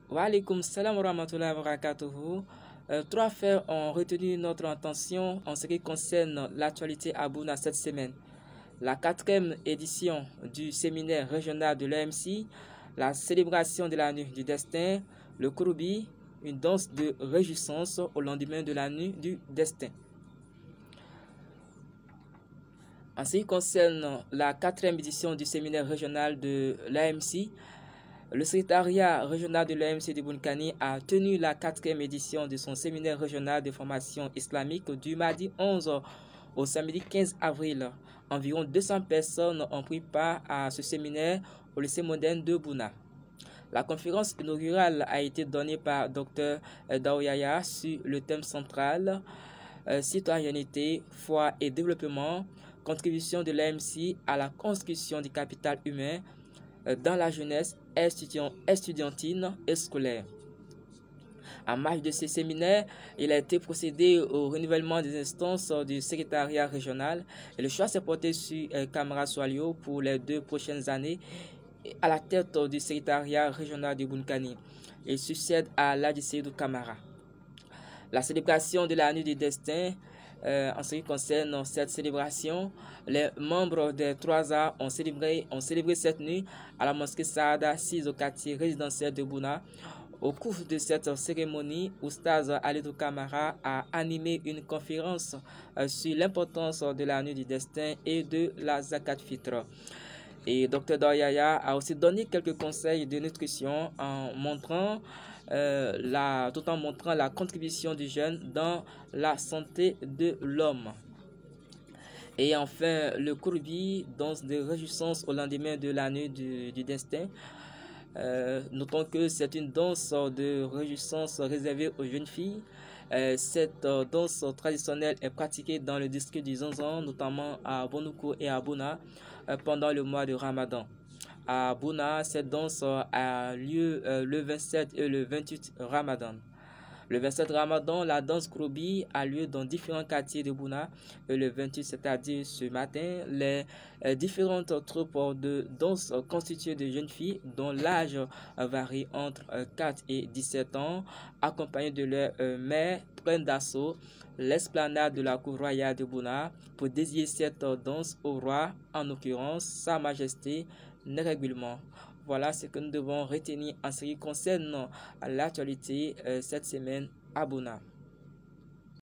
Wa alaikum salam wa rahmatullahi wa barakatuhu. Trois faits ont retenu notre attention en ce qui concerne l'actualité à Bouna cette semaine. La quatrième édition du séminaire régional de l'AMC, la célébration de la nuit du destin, le Kouroubi, une danse de réjouissance au lendemain de la nuit du destin. En ce qui concerne la quatrième édition du séminaire régional de l'AMC, le secrétariat régional de l'AMC de Bounkani a tenu la quatrième édition de son séminaire régional de formation islamique du mardi 11 au samedi 15 avril. Environ 200 personnes ont pris part à ce séminaire au lycée moderne de Bouna. La conférence inaugurale a été donnée par Dr Daouyaya sur le thème central citoyenneté, foi et développement, contribution de l'AMC à la construction du capital humain dans la jeunesse estudiantine et scolaire. En marge de ces séminaires, il a été procédé au renouvellement des instances du secrétariat régional et le choix s'est porté sur Kamara Soalio pour les 2 prochaines années à la tête du secrétariat régional de Bounkani. Il succède à Ladji Seydou Kamara. La célébration de la nuit du destin. En ce qui concerne cette célébration, les membres des 3A ont célébré cette nuit à la mosquée Saada 6 au quartier résidentiel de Bouna. Au cours de cette cérémonie, Oustaz Alidou Kamara a animé une conférence sur l'importance de la nuit du destin et de la Zakat Fitr. Et Dr Daouyaya a aussi donné quelques conseils de nutrition tout en montrant la contribution du jeune dans la santé de l'homme. Et enfin, le Kouroubi, danse de réjouissance au lendemain de la nuit du destin. Notons que c'est une danse de réjouissance réservée aux jeunes filles. Cette danse traditionnelle est pratiquée dans le district du Zanzan, notamment à Bonoukou et à Bouna, pendant le mois de Ramadan. À Bouna, cette danse a lieu le 27 et le 28 Ramadan. Le 27 Ramadan, la danse Kouroubi a lieu dans différents quartiers de Bouna. Et le 28, c'est-à-dire ce matin, les différentes troupes de danse constituées de jeunes filles dont l'âge varie entre 4 et 17 ans, accompagnées de leurs mères, prennent d'assaut l'esplanade de la cour royale de Bouna pour dédier cette danse au roi, en l'occurrence Sa Majesté Néréglement. Voilà ce que nous devons retenir en ce qui concerne l'actualité cette semaine à Bouna.